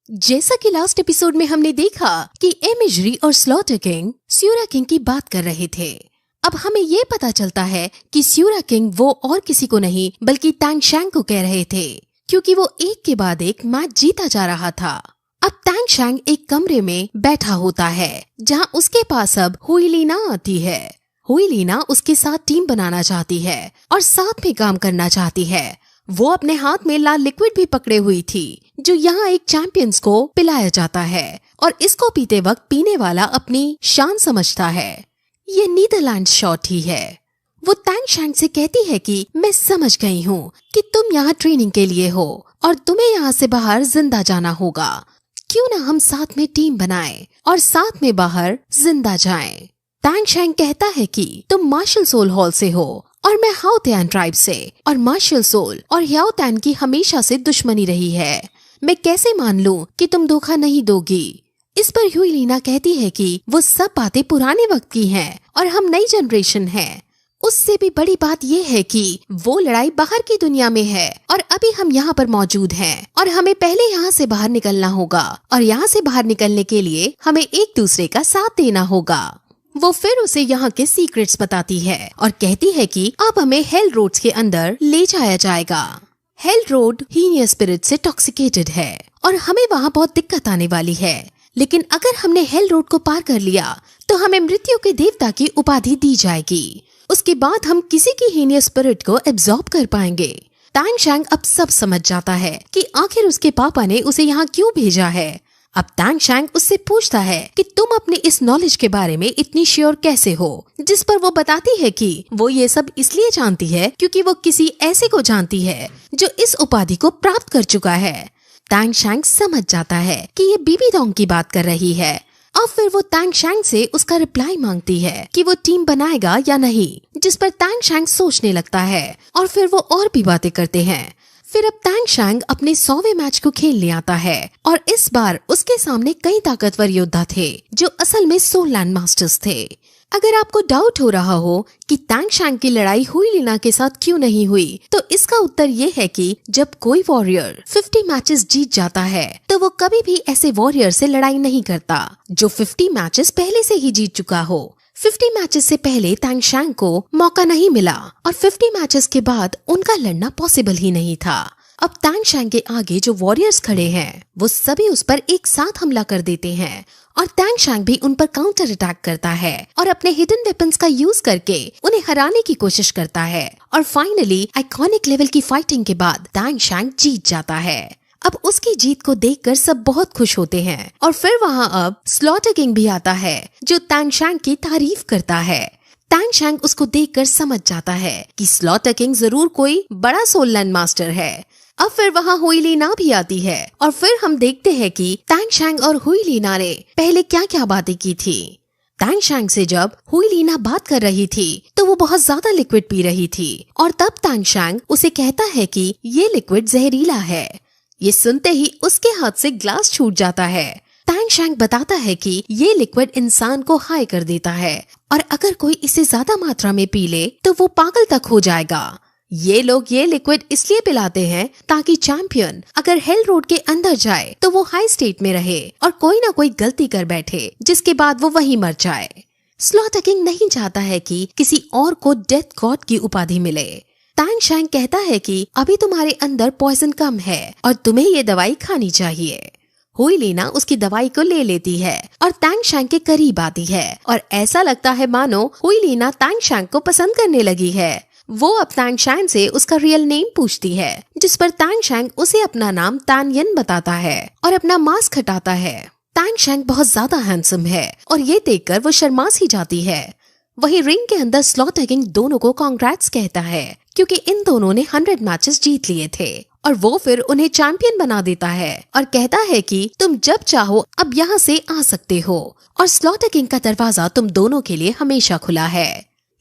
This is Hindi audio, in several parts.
जैसा कि लास्ट एपिसोड में हमने देखा कि इमेजरी और स्लॉटर किंग स्यूरा किंग की बात कर रहे थे। अब हमें ये पता चलता है कि स्यूरा किंग वो और किसी को नहीं बल्कि तांग शैंग को कह रहे थे, क्योंकि वो एक के बाद एक मैच जीता जा रहा था। अब तांग शैंग एक कमरे में बैठा होता है जहाँ उसके पास अब हुईलीना आती है। हुईलीना उसके साथ टीम बनाना चाहती है और साथ में काम करना चाहती है। वो अपने हाथ में लाल लिक्विड भी पकड़े हुई थी जो यहाँ एक चैंपियंस को पिलाया जाता है और इसको पीते वक्त पीने वाला अपनी शान समझता है। ये नीदरलैंड शॉट ही है। वो तांग शैंग से कहती है कि मैं समझ गई हूँ कि तुम यहाँ ट्रेनिंग के लिए हो और तुम्हें यहाँ से बाहर जिंदा जाना होगा। क्यों ना हम साथ में टीम बनाएं और साथ में बाहर जिंदा जाएं। तांग शैंग कहता है कि तुम मार्शल सोल हॉल से हो और मैं हाओतियान ट्राइब से, और मार्शल सोल और हाओतियान की हमेशा से दुश्मनी रही है। मैं कैसे मान लूं कि तुम धोखा नहीं दोगी। इस पर हुईलीना कहती है कि वो सब बातें पुराने वक्त की हैं और हम नई जनरेशन हैं। उससे भी बड़ी बात ये है कि वो लड़ाई बाहर की दुनिया में है और अभी हम यहाँ पर मौजूद हैं और हमें पहले यहाँ से बाहर निकलना होगा और यहाँ से बाहर निकलने के लिए हमें एक दूसरे का साथ देना होगा। वो फिर उसे यहाँ के सीक्रेट्स बताती है और कहती है कि अब हमें हेल रोड्स के अंदर ले जाया जाएगा। हेल रोड हीनियस स्पिरिट से टॉक्सिकेटेड है और हमें वहाँ बहुत दिक्कत आने वाली है, लेकिन अगर हमने हेल रोड को पार कर लिया तो हमें मृत्यु के देवता की उपाधि दी जाएगी। उसके बाद हम किसी की हीनियस स्पिरिट को एब्जॉर्ब कर पाएंगे। तांग शैंग अब सब समझ जाता है कि आखिर उसके पापा ने उसे यहाँ क्यों भेजा है। अब तांग शैंग उससे पूछता है कि तुम अपने इस नॉलेज के बारे में इतनी श्योर कैसे हो, जिस पर वो बताती है कि वो ये सब इसलिए जानती है क्योंकि वो किसी ऐसे को जानती है जो इस उपाधि को प्राप्त कर चुका है। तांग शैंग समझ जाता है कि ये बीबी दोंग की बात कर रही है। अब फिर वो तांग शैंग से उसका रिप्लाई मांगती है कि वो टीम बनाएगा या नहीं, जिस पर तांग शैंग सोचने लगता है और फिर वो और भी बातें करते हैं। फिर अब तांग शैंग अपने 100वें मैच को खेलने आता है और इस बार उसके सामने कई ताकतवर योद्धा थे जो असल में सोल लैंड मास्टर्स थे। अगर आपको डाउट हो रहा हो कि तांग शैंग की लड़ाई हुईलीना के साथ क्यों नहीं हुई, तो इसका उत्तर ये है कि जब कोई वॉरियर 50 मैचेस जीत जाता है तो वो कभी भी ऐसे वॉरियर से लड़ाई नहीं करता जो 50 मैचेस पहले से ही जीत चुका हो। 50 मैचेस से पहले तांग शैंग को मौका नहीं मिला और 50 मैचेस के बाद उनका लड़ना पॉसिबल ही नहीं था। अब तांग शैंग के आगे जो वॉरियर्स खड़े हैं वो सभी उस पर एक साथ हमला कर देते हैं और तांग शैंग भी उन पर काउंटर अटैक करता है और अपने हिडन वेपन्स का यूज करके उन्हें हराने की कोशिश करता है और फाइनली आइकॉनिक लेवल की फाइटिंग के बाद तांग शैंग जीत जाता है। अब उसकी जीत को देखकर सब बहुत खुश होते हैं और फिर वहाँ अब स्लॉटर किंग भी आता है जो तांग शैंग की तारीफ करता है। तांग शैंग उसको देखकर समझ जाता है कि स्लॉटर किंग जरूर कोई बड़ा सोल लैंड मास्टर है। अब फिर वहाँ हुईलीना भी आती है और फिर हम देखते हैं कि तांग शैंग और हुईलीना ने पहले क्या क्या बातें की थी। तांग शैंग से जब हुईलीना बात कर रही थी तो वो बहुत ज्यादा लिक्विड पी रही थी और तब तांग शैंग उसे कहता है कि ये लिक्विड जहरीला है। ये सुनते ही उसके हाथ से ग्लास छूट जाता है। तांग शैंग बताता है कि ये लिक्विड इंसान को हाई कर देता है और अगर कोई इसे ज्यादा मात्रा में पी ले तो वो पागल तक हो जाएगा। ये लोग ये लिक्विड इसलिए पिलाते हैं ताकि चैंपियन अगर हेल रोड के अंदर जाए तो वो हाई स्टेट में रहे और कोई ना कोई गलती कर बैठे जिसके बाद वो वहीं मर जाए। स्लॉटर किंग नहीं चाहता है कि किसी और को डेथ गॉड की उपाधि मिले। तांग शैंग कहता है कि अभी तुम्हारे अंदर पॉइजन कम है और तुम्हें ये दवाई खानी चाहिए। हुईलीना उसकी दवाई को ले लेती है और तांग शैंग के करीब आती है और ऐसा लगता है मानो हुईलीना तांग शैंग को पसंद करने लगी है। वो अब तांग शैंग से उसका रियल नेम पूछती है, जिस पर तांग शैंग उसे अपना नाम तानयन बताता है और अपना मास्क हटाता है। तांग शैंग बहुत ज्यादा हैंडसम है और ये देखकर वो शर्मा सी जाती है। वही रिंग के अंदर स्लॉटर किंग दोनों को कांग्रेट्स कहता है क्योंकि इन दोनों ने 100 मैचेस जीत लिए थे और वो फिर उन्हें चैंपियन बना देता है और कहता है कि तुम जब चाहो अब यहाँ से आ सकते हो और स्लॉटर किंग का दरवाजा तुम दोनों के लिए हमेशा खुला है।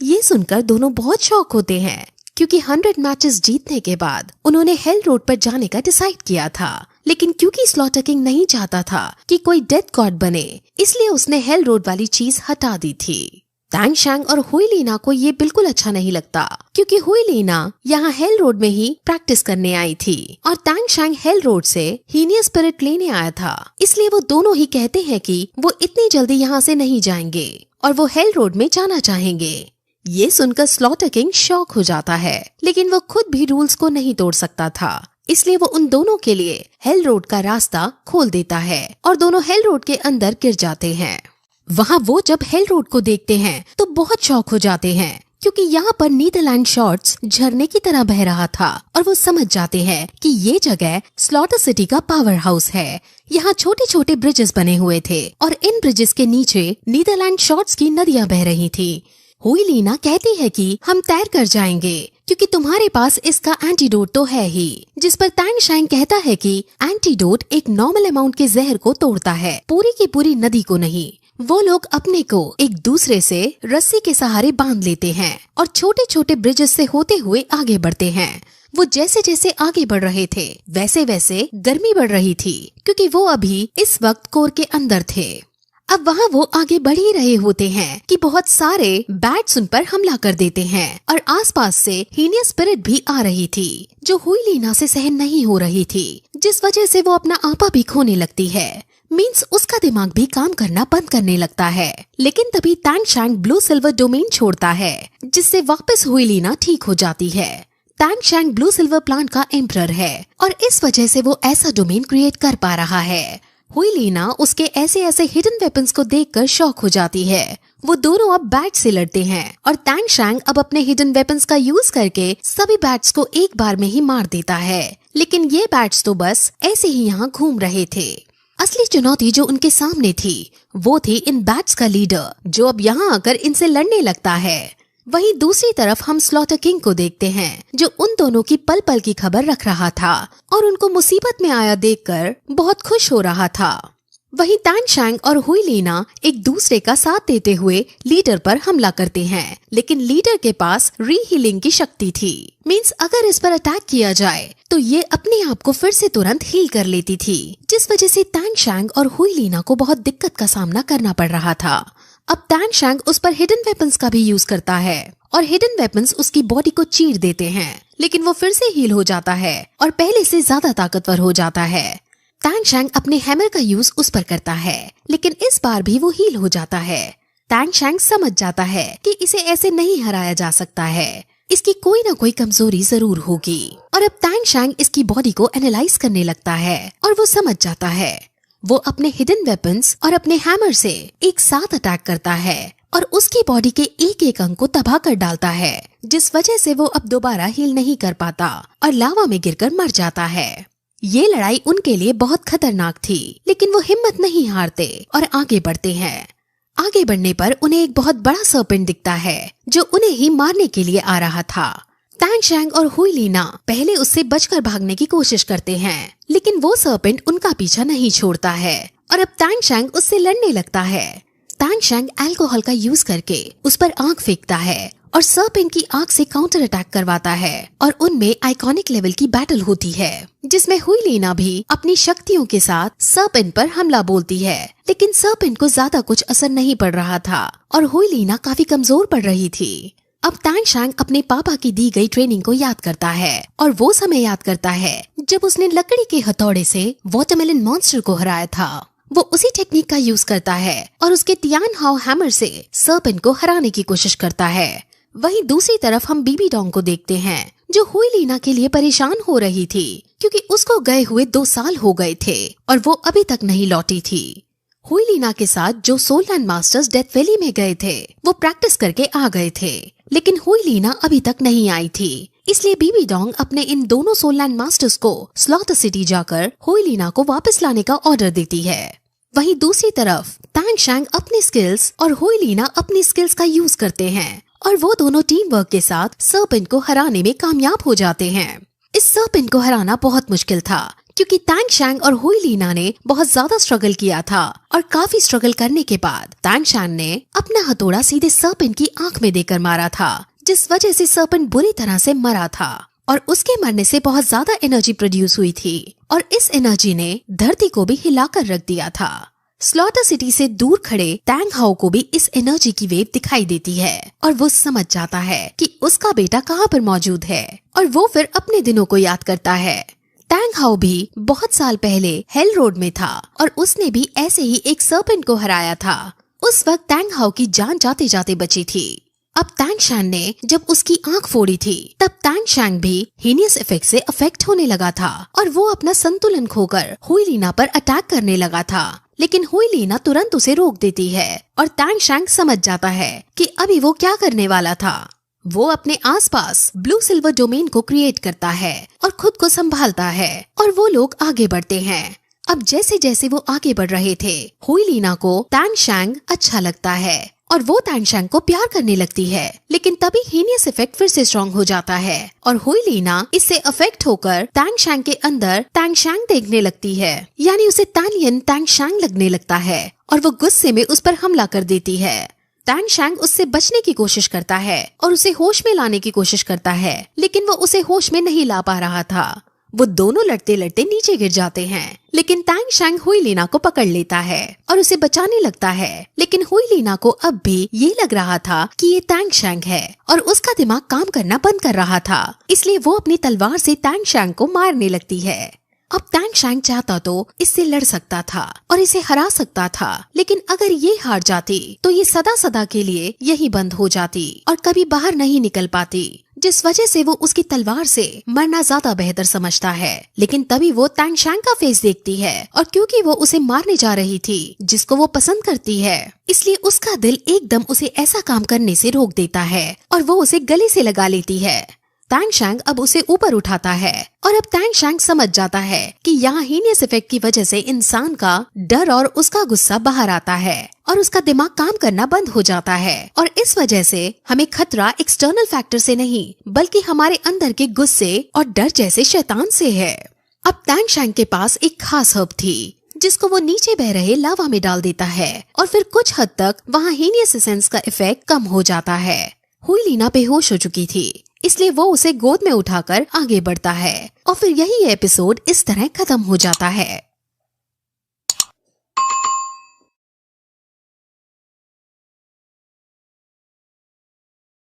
ये सुनकर दोनों बहुत शॉक होते हैं क्योंकि 100 मैचेस जीतने के बाद उन्होंने हेल रोड पर जाने का डिसाइड किया था, लेकिन क्योंकि स्लॉटर किंग नहीं चाहता था कि कोई डेथ गॉड बने, इसलिए उसने हेल रोड वाली चीज हटा दी थी। टैंग शैंग और हुई लीना को ये बिल्कुल अच्छा नहीं लगता, क्योंकि हुई लीना यहाँ हेल रोड में ही प्रैक्टिस करने आई थी और टैंग शैंग हेल रोड से हीनियस स्पिरिट लेने आया था। इसलिए वो दोनों ही कहते हैं कि वो इतनी जल्दी यहाँ से नहीं जाएंगे और वो हेल रोड में जाना चाहेंगे। ये सुनकर स्लॉटर किंग शॉक हो जाता है, लेकिन वो खुद भी रूल्स को नहीं तोड़ सकता था, इसलिए वो उन दोनों के लिए हेल रोड का रास्ता खोल देता है और दोनों हेल रोड के अंदर गिर जाते हैं। वहाँ वो जब हेल रोड को देखते हैं तो बहुत शॉक हो जाते हैं, क्योंकि यहाँ पर नीदरलैंड शॉर्ट्स झरने की तरह बह रहा था और वो समझ जाते हैं कि ये जगह स्लॉटर सिटी का पावर हाउस है। यहाँ छोटे छोटे ब्रिजेस बने हुए थे और इन ब्रिजेस के नीचे नीदरलैंड शॉर्ट्स की नदियाँ बह रही थी। हुई लीना कहती है कि हम तैर कर जाएंगे, क्योंकि तुम्हारे पास इसका एंटीडोट तो है ही, जिस पर टैंग शैंग कहता है कि एंटीडोट एक नॉर्मल अमाउंट के जहर को तोड़ता है, पूरी की पूरी नदी को नहीं। वो लोग अपने को एक दूसरे से रस्सी के सहारे बांध लेते हैं और छोटे छोटे ब्रिजेस से होते हुए आगे बढ़ते हैं। वो जैसे जैसे आगे बढ़ रहे थे वैसे वैसे गर्मी बढ़ रही थी, क्योंकि वो अभी इस वक्त कोर के अंदर थे। अब वहाँ वो आगे बढ़ ही रहे होते हैं कि बहुत सारे बैट्स उन पर हमला कर देते हैं और आसपास से हीनियस स्पिरिट भी आ रही थी, जो हुई लीना से सहन नहीं हो रही थी, जिस वजह से वो अपना आपा भी खोने लगती है। मीन्स उसका दिमाग भी काम करना बंद करने लगता है। लेकिन तभी टैंग शैंग ब्लू सिल्वर डोमेन छोड़ता है, जिससे वापस हुई लीना ठीक हो जाती है। टैंग शैंग ब्लू सिल्वर प्लांट का एम्परर है और इस वजह से वो ऐसा डोमेन क्रिएट कर पा रहा है। हुई लीना उसके ऐसे ऐसे हिडन वेपन्स को देखकर शॉक हो जाती है। वो दोनों अब बैट से लड़ते हैं और टैंग शैंग अब अपने हिडन वेपन्स का यूज करके सभी बैट्स को एक बार में ही मार देता है। लेकिन ये बैट्स तो बस ऐसे ही यहाँ घूम रहे थे। असली चुनौती जो उनके सामने थी वो थी इन बैट्स का लीडर, जो अब यहाँ आकर इनसे लड़ने लगता है। वहीं दूसरी तरफ हम स्लॉटर किंग को देखते हैं, जो उन दोनों की पल पल की खबर रख रहा था और उनको मुसीबत में आया देखकर बहुत खुश हो रहा था। वहीं टैंग शैंग और हुई लीना एक दूसरे का साथ देते हुए लीडर पर हमला करते हैं, लेकिन लीडर के पास रीहीलिंग की शक्ति थी। मींस अगर इस पर अटैक किया जाए तो ये अपने आप को फिर से तुरंत हील कर लेती थी, जिस वजह से टैंग शैंग और हुई लीना को बहुत दिक्कत का सामना करना पड़ रहा था। अब टैंग शैंग उस पर हिडन वेपन्स का भी यूज करता है और हिडन वेपन्स उसकी बॉडी को चीर देते हैं, लेकिन वो फिर से हील हो जाता है और पहले से ज्यादा ताकतवर हो जाता है। टैंग शैंग अपने हैमर का यूज उस पर करता है, लेकिन इस बार भी वो हील हो जाता है। टैंग शैंग समझ जाता है कि इसे ऐसे नहीं हराया जा सकता है, इसकी कोई ना कोई कमजोरी जरूर होगी। और अब टैंग शैंग इसकी बॉडी को एनालाइज करने लगता है और वो समझ जाता है। वो अपने हिडन वेपन्स और अपने हैमर से एक साथ अटैक करता है और उसकी बॉडी के एक एक अंग को तबाह कर डालता है, जिस वजह से वो अब दोबारा हील नहीं कर पाता और लावा में गिरकर मर जाता है। ये लड़ाई उनके लिए बहुत खतरनाक थी, लेकिन वो हिम्मत नहीं हारते और आगे बढ़ते हैं। आगे बढ़ने पर उन्हें एक बहुत बड़ा सर्पेंट दिखता है, जो उन्हें ही मारने के लिए आ रहा था। टैंग शैंग और हुई लीना पहले उससे बचकर भागने की कोशिश करते हैं, लेकिन वो सर्पेंट उनका पीछा नहीं छोड़ता है और अब टैंग शैंग उससे लड़ने लगता है। टैंग शैंग अल्कोहल का यूज करके उस पर आग फेंकता है और सर्पेंट की आग से काउंटर अटैक करवाता है और उनमें आइकॉनिक लेवल की बैटल होती है, जिसमें हुई लीना भी अपनी शक्तियों के साथ सर्पेंट पर हमला बोलती है, लेकिन सर्पेंट को ज्यादा कुछ असर नहीं पड़ रहा था और हुई लीना काफी कमजोर पड़ रही थी। अब टैंग शैंग अपने पापा की दी गई ट्रेनिंग को याद करता है और वो समय याद करता है जब उसने लकड़ी के हथौड़े से वाटरमेलन मॉन्स्टर को हराया था। वो उसी टेक्निक का यूज करता है और उसके तियान हाओ हैमर से सर्पेंट को हराने की कोशिश करता है। वहीं दूसरी तरफ हम बीबी डोंग को देखते हैं, जो हुई लीना के लिए परेशान हो रही थी, क्योंकि उसको गए हुए 2 साल हो गए थे और वो अभी तक नहीं लौटी थी। हुई लीना के साथ जो सोललैंड मास्टर्स डेथ वैली में गए थे वो प्रैक्टिस करके आ गए थे, लेकिन हुई लीना अभी तक नहीं आई थी। इसलिए बीबी डोंग अपने इन दोनों सोललैंड मास्टर्स को स्लॉटर सिटी जाकर हुई लीना को वापस लाने का ऑर्डर देती है। वहीं दूसरी तरफ टैंग शैंग अपनी स्किल्स और हुई लीना अपनी स्किल्स का यूज करते हैं और वो दोनों टीम वर्क के साथ सर्पेंट को हराने में कामयाब हो जाते हैं। इस सर्पेंट को हराना बहुत मुश्किल था, क्योंकि टैंग शैंग और हुई लीना ने बहुत ज्यादा स्ट्रगल किया था और काफी स्ट्रगल करने के बाद टैंग शैंग ने अपना हथौड़ा सीधे सर्पेंट की आंख में देकर मारा था, जिस वजह से सर्पेंट बुरी तरह से मरा था और उसके मरने से बहुत ज्यादा एनर्जी प्रोड्यूस हुई थी और इस एनर्जी ने धरती को भी हिलाकर रख दिया था। स्लॉटर सिटी से दूर खड़े टैंग हाउ को भी इस एनर्जी की वेव दिखाई देती है और वो समझ जाता है कि उसका बेटा कहाँ पर मौजूद है और वो फिर अपने दिनों को याद करता है। टैंग हाउ भी बहुत साल पहले हेल रोड में था और उसने भी ऐसे ही एक सर्पेंट को हराया था। उस वक्त टैंग हाउ की जान जाते जाते बची थी। अब टैंग शैंग ने जब उसकी आंख फोड़ी थी तब टैंग शैंग भी हीनियस इफेक्ट से अफेक्ट होने लगा था और वो अपना संतुलन खोकर हुई लीना पर अटैक करने लगा था, लेकिन हुई लीना तुरंत उसे रोक देती है और टैंग शैंग समझ जाता है कि अभी वो क्या करने वाला था। वो अपने आसपास ब्लू सिल्वर डोमेन को क्रिएट करता है और खुद को संभालता है और वो लोग आगे बढ़ते हैं। अब जैसे जैसे वो आगे बढ़ रहे थे हुई लीना को टैंग शैंग अच्छा लगता है और वो टैंग शैंग को प्यार करने लगती है, लेकिन तभी हीनियस इफेक्ट फिर से स्ट्रॉन्ग हो जाता है और हुई लीना इससे अफेक्ट होकर टैंग शैंग के अंदर टैंग शैंग देखने लगती है, यानी उसे तानियन टैंग शैंग लगने लगता है और वो गुस्से में उस पर हमला कर देती है। टैंग शैंग उससे बचने की कोशिश करता है और उसे होश में लाने की कोशिश करता है, लेकिन वो उसे होश में नहीं ला पा रहा था। वो दोनों लड़ते लड़ते नीचे गिर जाते हैं, लेकिन टैंग शैंग हुई लीना को पकड़ लेता है और उसे बचाने लगता है, लेकिन हुई लीना को अब भी ये लग रहा था कि ये टैंग शैंग है और उसका दिमाग काम करना बंद कर रहा था, इसलिए वो अपनी तलवार से टैंग शैंग को मारने लगती है। अब टैंग शैंग चाहता तो इससे लड़ सकता था और इसे हरा सकता था, लेकिन अगर ये हार जाती तो ये सदा सदा के लिए यही बंद हो जाती और कभी बाहर नहीं निकल पाती, जिस वजह से वो उसकी तलवार से मरना ज्यादा बेहतर समझता है। लेकिन तभी वो टैंग शैंग का फेस देखती है और क्योंकि वो उसे मारने जा रही थी जिसको वो पसंद करती है, इसलिए उसका दिल एकदम उसे ऐसा काम करने से रोक देता है और वो उसे गले से लगा लेती है। टैंग शैंग अब उसे ऊपर उठाता है और अब टैंग शैंग समझ जाता है कि यहाँ हीनियस इफेक्ट की वजह से इंसान का डर और उसका गुस्सा बाहर आता है और उसका दिमाग काम करना बंद हो जाता है और इस वजह से हमें खतरा एक्सटर्नल फैक्टर से नहीं बल्कि हमारे अंदर के गुस्से और डर जैसे शैतान से है। अब टैंग शैंग के पास एक खास हर्ब थी जिसको वो नीचे बह रहे लावा में डाल देता है और फिर कुछ हद तक वहाँ हीनियस एसेंस का इफेक्ट कम हो जाता है। हुई लीना बेहोश हो चुकी थी, इसलिए वो उसे गोद में उठाकर आगे बढ़ता है और फिर यही एपिसोड इस तरह खत्म हो जाता है।